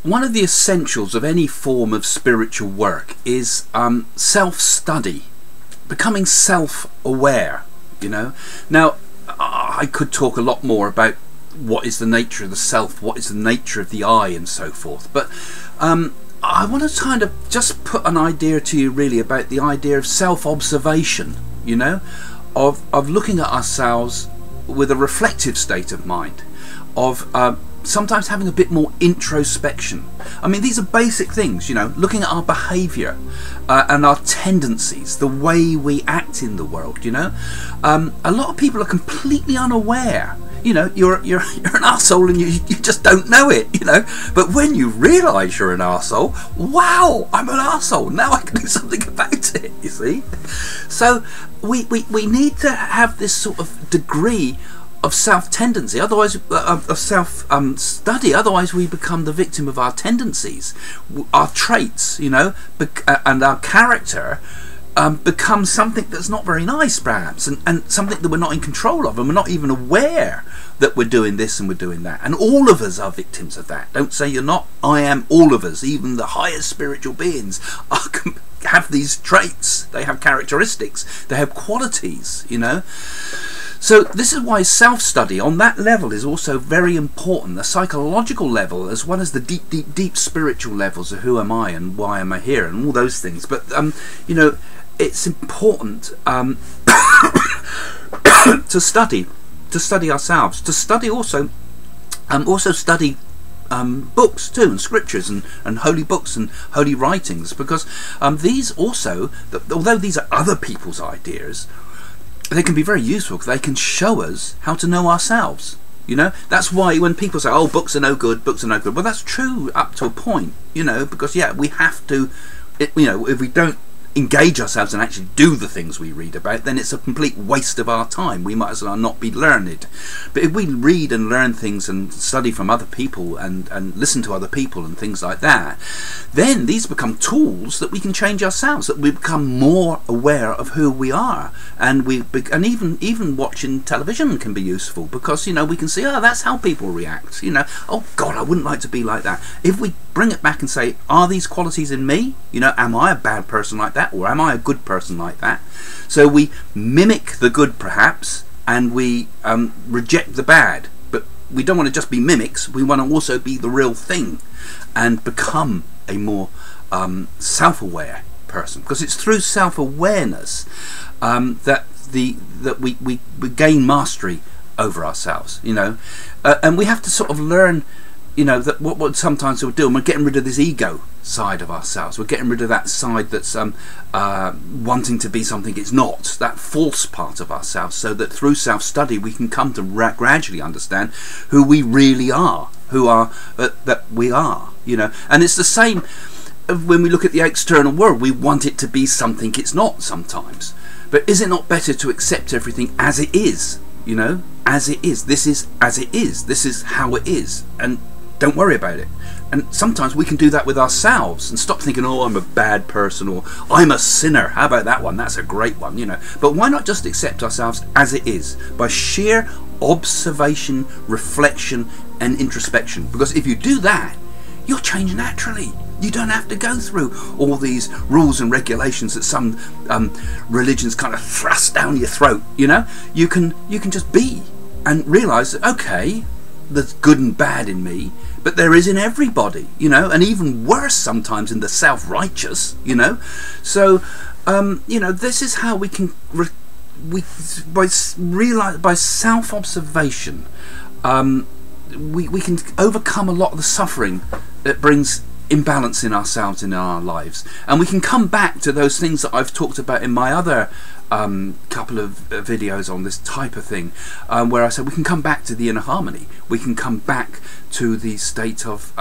one of the essentials of any form of spiritual work is self-study, becoming self-aware, you know. Now, I could talk a lot more about what is the nature of the self, what is the nature of the I, and so forth, but I want to kind of just put an idea to you really about the idea of self-observation, you know, of looking at ourselves with a reflective state of mind, of sometimes having a bit more introspection. I mean, these are basic things, you know, looking at our behaviour and our tendencies, the way we act in the world, you know. A lot of people are completely unaware. You know, you're an arsehole and you just don't know it, you know. But when you realise you're an arsehole, wow, I'm an arsehole, now I can do something about it, you see. So we need to have this sort of degree of self-tendency, otherwise of self-study, otherwise we become the victim of our tendencies, our traits, you know, and our character becomes something that's not very nice, perhaps, and something that we're not in control of, and we're not even aware that we're doing this and we're doing that. And all of us are victims of that. Don't say you're not. I am. All of us, even the highest spiritual beings, have these traits. They have characteristics. They have qualities, you know. So this is why self-study on that level is also very important, the psychological level as well as the deep spiritual levels of who am I and why am I here and all those things. But you know, it's important to study ourselves, to study also study books too, and scriptures and holy books and holy writings, because these also, although these are other people's ideas, they can be very useful because they can show us how to know ourselves, you know. That's why when people say, oh, books are no good, books are no good, well, that's true up to a point, you know, because yeah, we have to, you know, if we don't engage ourselves and actually do the things we read about, then it's a complete waste of our time. We might as well not be learned. But if we read and learn things and study from other people and listen to other people and things like that, then these become tools that we can change ourselves, that we become more aware of who we are. And even watching television can be useful, because, you know, we can see, oh, that's how people react, you know, oh God, I wouldn't like to be like that. If we bring it back and say, are these qualities in me? You know, am I a bad person like that, or am I a good person like that? So we mimic the good, perhaps, and we reject the bad. But we don't want to just be mimics. We want to also be the real thing and become a more self-aware person, because it's through self-awareness that we gain mastery over ourselves, you know. And we have to sort of learn, you know, that what sometimes we'll do, and we're getting rid of this ego side of ourselves. We're getting rid of that side that's wanting to be something it's not, that false part of ourselves, so that through self-study we can come to gradually understand who we really are, that we are, you know. And it's the same when we look at the external world. We want it to be something it's not sometimes. But is it not better to accept everything as it is, you know, as it is? This is as it is. This is how it is. And don't worry about it. And sometimes we can do that with ourselves and stop thinking, oh, I'm a bad person, or I'm a sinner. How about that one? That's a great one, you know. But why not just accept ourselves as it is, by sheer observation, reflection and introspection? Because if you do that, you'll change naturally. You don't have to go through all these rules and regulations that some religions kind of thrust down your throat, you know. You can just be and realise that, okay, there's good and bad in me, but there is in everybody, you know, and even worse sometimes in the self-righteous, you know. So you know, this is how we can by self-observation we can overcome a lot of the suffering that brings imbalance in ourselves and in our lives, and we can come back to those things that I've talked about in my other couple of videos on this type of thing, where I said we can come back to the inner harmony, we can come back to the state of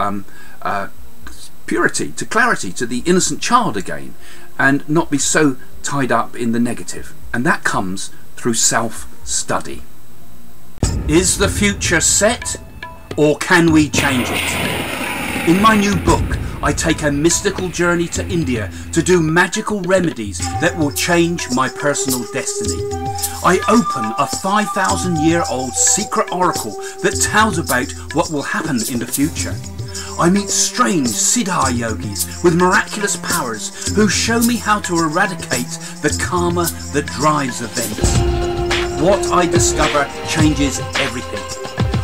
purity, to clarity, to the innocent child again, and not be so tied up in the negative. And that comes through self-study. Is the future set, or can we change it? In my new book, I take a mystical journey to India to do magical remedies that will change my personal destiny. I open a 5,000-year-old secret oracle that tells about what will happen in the future. I meet strange Siddha yogis with miraculous powers who show me how to eradicate the karma that drives events. What I discover changes everything.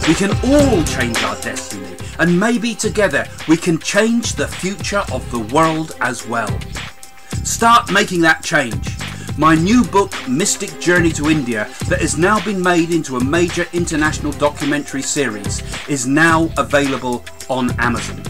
We can all change our destiny, and maybe together we can change the future of the world as well. Start making that change. My new book, Mystic Journey to India, that has now been made into a major international documentary series, is now available on Amazon.